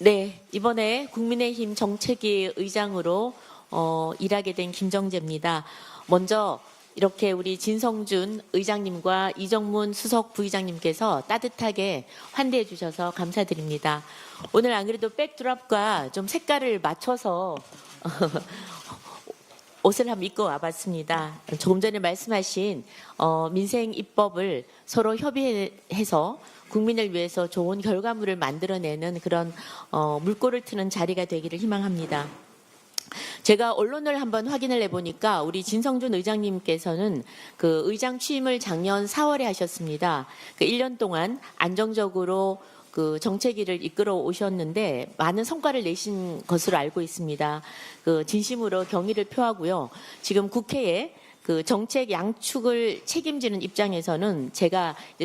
네, 이번에 국민의힘 정책위 의장으로 일하게 된 김정재입니다. 먼저 이렇게 우리 진성준 의장님과 이정문 수석 부의장님께서 따뜻하게 환대해 주셔서 감사드립니다. 오늘 안 그래도 백드랍과 좀 색깔을 맞춰서 옷을 한번 입고 와봤습니다. 조금 전에 말씀하신 민생 입법을 서로 협의해서 국민을 위해서 좋은 결과물을 만들어내는 그런 물꼬를 트는 자리가 되기를 희망합니다. 제가 언론을 한번 확인을 해보니까 우리 진성준 의장님께서는 그 의장 취임을 작년 4월에 하셨습니다. 그 1년 동안 안정적으로 그 정책위를 이끌어 오셨는데 많은 성과를 내신 것으로 알고 있습니다. 그 진심으로 경의를 표하고요. 지금 국회에 그 정책 양축을 책임지는 입장에서는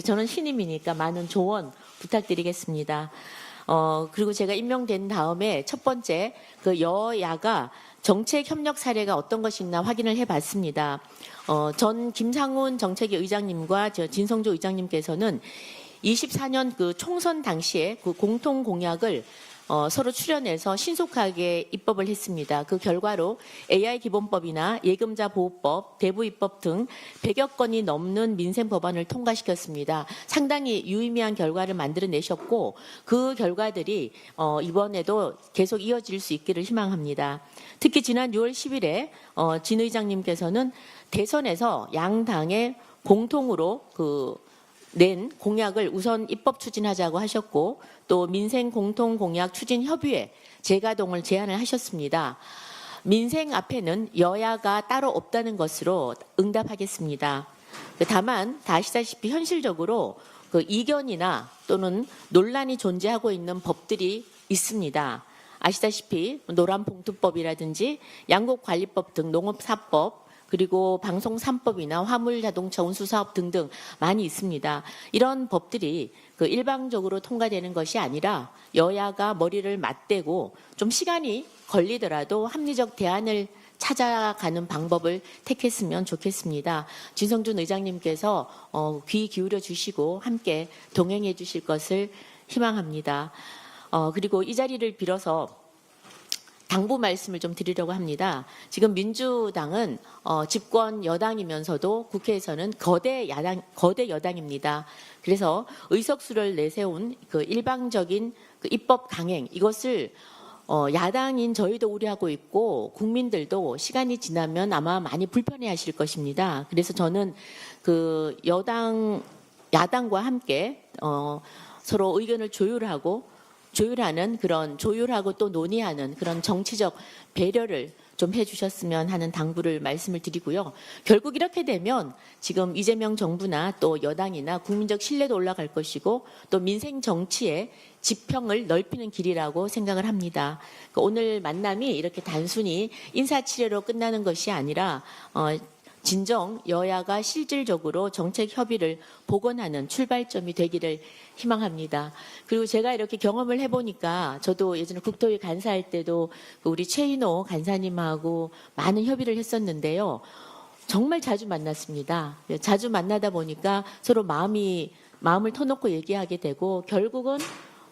저는 신임이니까 많은 조언 부탁드리겠습니다. 그리고 제가 임명된 다음에 첫 번째 그 여야가 정책 협력 사례가 어떤 것이 있나 확인을 해봤습니다. 전 김상훈 정책위 의장님과 진성조 의장님께서는 24년 그 총선 당시에 그 공통 공약을 서로 출연해서 신속하게 입법을 했습니다. 그 결과로 AI 기본법이나 예금자 보호법, 대부 입법 등 100여 건이 넘는 민생 법안을 통과시켰습니다. 상당히 유의미한 결과를 만들어내셨고 그 결과들이 이번에도 계속 이어질 수 있기를 희망합니다. 특히 지난 6월 10일에 진 의장님께서는 대선에서 양당의 공통으로 낸 공약을 우선 입법 추진하자고 하셨고 또 민생 공통 공약 추진 협의회 재가동을 제안을 하셨습니다. 민생 앞에는 여야가 따로 없다는 것으로 응답하겠습니다. 다만 다 아시다시피 현실적으로 그 이견이나 또는 논란이 존재하고 있는 법들이 있습니다. 아시다시피 노란봉투법이라든지 양곡관리법 등 농업사법 그리고 방송 3법이나 화물자동차 운수사업 등등 많이 있습니다. 이런 법들이 그 일방적으로 통과되는 것이 아니라 여야가 머리를 맞대고 좀 시간이 걸리더라도 합리적 대안을 찾아가는 방법을 택했으면 좋겠습니다. 진성준 의장님께서 귀 기울여 주시고 함께 동행해 주실 것을 희망합니다. 그리고 이 자리를 빌어서 당부 말씀을 좀 드리려고 합니다. 지금 민주당은 집권 여당이면서도 국회에서는 거대 여당입니다. 그래서 의석수를 내세운 그 일방적인 그 입법 강행 이것을 야당인 저희도 우려하고 있고 국민들도 시간이 지나면 아마 많이 불편해하실 것입니다. 그래서 저는 그 야당과 함께 서로 의견을 조율하고 또 논의하는 그런 정치적 배려를 좀 해주셨으면 하는 당부를 말씀을 드리고요. 결국 이렇게 되면 지금 이재명 정부나 또 여당이나 국민적 신뢰도 올라갈 것이고 또 민생 정치의 지평을 넓히는 길이라고 생각을 합니다. 오늘 만남이 이렇게 단순히 인사치레로 끝나는 것이 아니라 진정 여야가 실질적으로 정책 협의를 복원하는 출발점이 되기를 희망합니다. 그리고 제가 이렇게 경험을 해보니까 저도 예전에 국토위 간사할 때도 우리 최인호 간사님하고 많은 협의를 했었는데요. 정말 자주 만났습니다. 자주 만나다 보니까 서로 마음을 터놓고 얘기하게 되고 결국은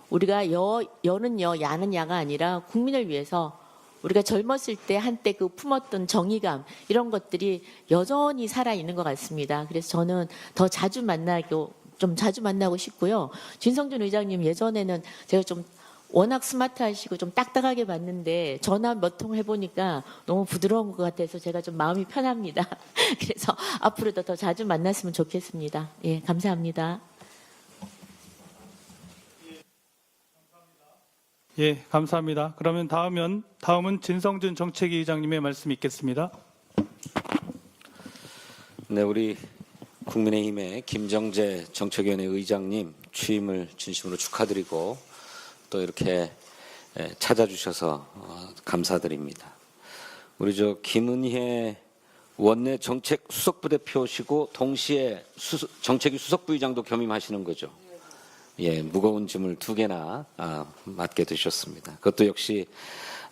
우리가 여는 야는 야가 아니라 국민을 위해서 우리가 젊었을 때 한때 그 품었던 정의감 이런 것들이 여전히 살아있는 것 같습니다. 그래서 저는 더 자주 만나고 싶고요. 진성준 의장님 예전에는 제가 좀 워낙 스마트하시고 좀 딱딱하게 봤는데 전화 몇 통 해보니까 너무 부드러운 것 같아서 제가 좀 마음이 편합니다. 그래서 앞으로도 더 자주 만났으면 좋겠습니다. 예, 감사합니다. 예, 감사합니다. 그러면 다음은 진성준 정책위 의장님의 말씀 있겠습니다. 네, 우리 국민의힘의 김정재 정책위원회 의장님 취임을 진심으로 축하드리고 또 이렇게 찾아주셔서 감사드립니다. 우리 김은혜 원내 정책 수석부대표시고 동시에 정책위 수석부의장도 겸임하시는 거죠. 예, 무거운 짐을 2개나 맡게 되셨습니다. 그것도 역시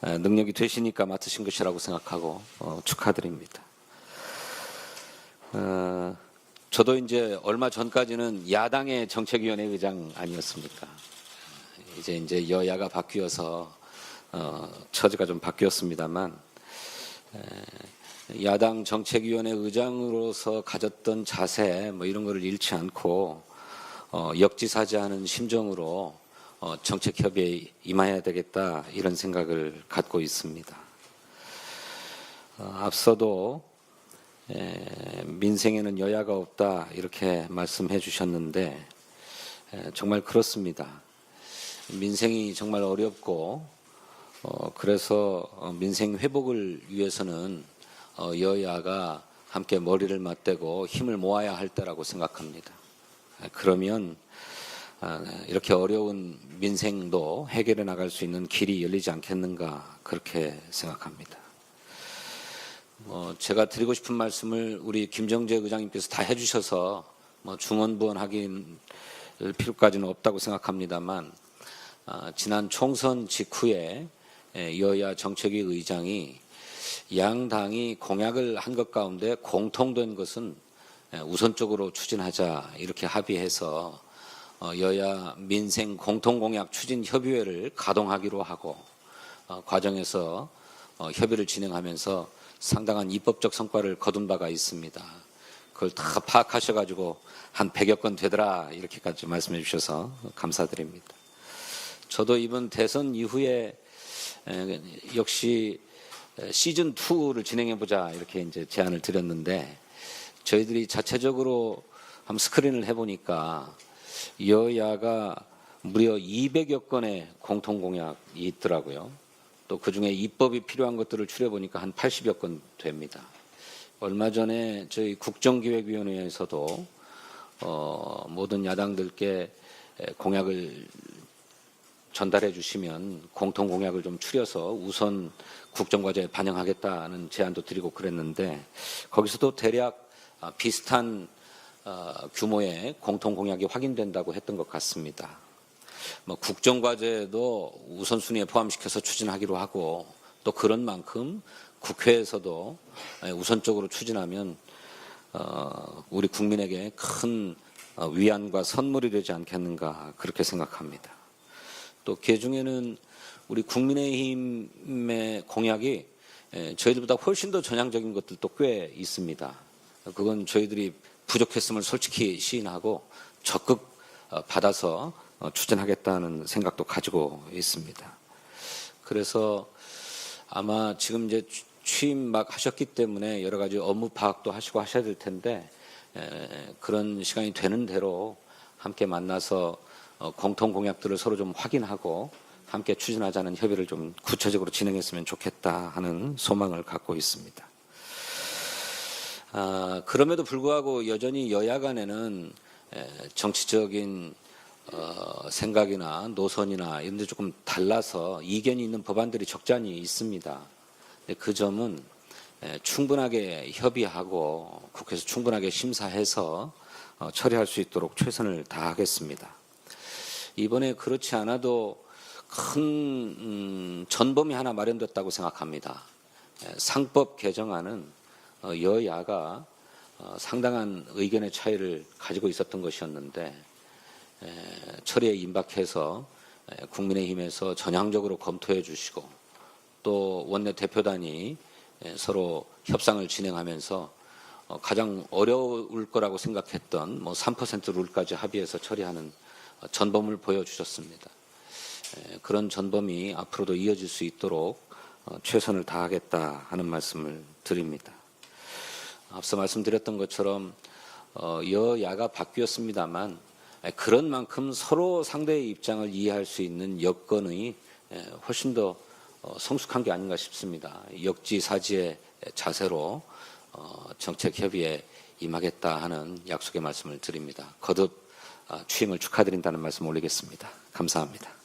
능력이 되시니까 맡으신 것이라고 생각하고 축하드립니다. 저도 이제 얼마 전까지는 야당의 정책위원회 의장 아니었습니까? 이제 여야가 바뀌어서 처지가 좀 바뀌었습니다만 야당 정책위원회 의장으로서 가졌던 자세 뭐 이런 거를 잃지 않고 역지사지하는 심정으로 정책 협의에 임해야 되겠다 이런 생각을 갖고 있습니다. 앞서도 민생에는 여야가 없다 이렇게 말씀해 주셨는데 정말 그렇습니다. 민생이 정말 어렵고 그래서 민생 회복을 위해서는 여야가 함께 머리를 맞대고 힘을 모아야 할 때라고 생각합니다. 그러면 이렇게 어려운 민생도 해결해 나갈 수 있는 길이 열리지 않겠는가 그렇게 생각합니다. 제가 드리고 싶은 말씀을 우리 김정재 의장님께서 다 해주셔서 중언부언하기 필요까지는 없다고 생각합니다만 지난 총선 직후에 여야 정책위 의장이 양당이 공약을 한 것 가운데 공통된 것은 우선적으로 추진하자 이렇게 합의해서 여야 민생 공통공약 추진협의회를 가동하기로 하고 과정에서 협의를 진행하면서 상당한 입법적 성과를 거둔 바가 있습니다. 그걸 다 파악하셔가지고 한 100여 건 되더라 이렇게까지 말씀해 주셔서 감사드립니다. 저도 이번 대선 이후에 역시 시즌2를 진행해보자 이렇게 이제 제안을 드렸는데 저희들이 자체적으로 한번 스크린을 해보니까 여야가 무려 200여 건의 공통공약이 있더라고요. 또 그중에 입법이 필요한 것들을 추려보니까 한 80여 건 됩니다. 얼마 전에 저희 국정기획위원회에서도 모든 야당들께 공약을 전달해 주시면 공통공약을 좀 추려서 우선 국정과제에 반영하겠다는 제안도 드리고 그랬는데 거기서도 대략 비슷한 규모의 공통공약이 확인된다고 했던 것 같습니다. 국정과제도 우선순위에 포함시켜서 추진하기로 하고 또 그런 만큼 국회에서도 우선적으로 추진하면 우리 국민에게 큰 위안과 선물이 되지 않겠는가 그렇게 생각합니다. 또 그중에는 우리 국민의힘의 공약이 저희들보다 훨씬 더 전향적인 것들도 꽤 있습니다. 그건 저희들이 부족했음을 솔직히 시인하고 적극 받아서 추진하겠다는 생각도 가지고 있습니다. 그래서 아마 지금 이제 취임 막 하셨기 때문에 여러 가지 업무 파악도 하시고 하셔야 될 텐데 그런 시간이 되는 대로 함께 만나서 공통 공약들을 서로 좀 확인하고 함께 추진하자는 협의를 좀 구체적으로 진행했으면 좋겠다 하는 소망을 갖고 있습니다. 그럼에도 불구하고 여전히 여야 간에는 정치적인 생각이나 노선이나 이런 데 조금 달라서 이견이 있는 법안들이 적잖이 있습니다. 그 점은 충분하게 협의하고 국회에서 충분하게 심사해서 처리할 수 있도록 최선을 다하겠습니다. 이번에 그렇지 않아도 큰 전범이 하나 마련됐다고 생각합니다. 상법 개정안은 여야가 상당한 의견의 차이를 가지고 있었던 것이었는데 처리에 임박해서 국민의힘에서 전향적으로 검토해 주시고 또 원내 대표단이 서로 협상을 진행하면서 가장 어려울 거라고 생각했던 3% 룰까지 합의해서 처리하는 전범을 보여주셨습니다. 그런 전범이 앞으로도 이어질 수 있도록 최선을 다하겠다 하는 말씀을 드립니다. 앞서 말씀드렸던 것처럼 여야가 바뀌었습니다만 그런 만큼 서로 상대의 입장을 이해할 수 있는 여건이 훨씬 더 성숙한 게 아닌가 싶습니다. 역지사지의 자세로 정책 협의에 임하겠다 하는 약속의 말씀을 드립니다. 거듭 취임을 축하드린다는 말씀 올리겠습니다. 감사합니다.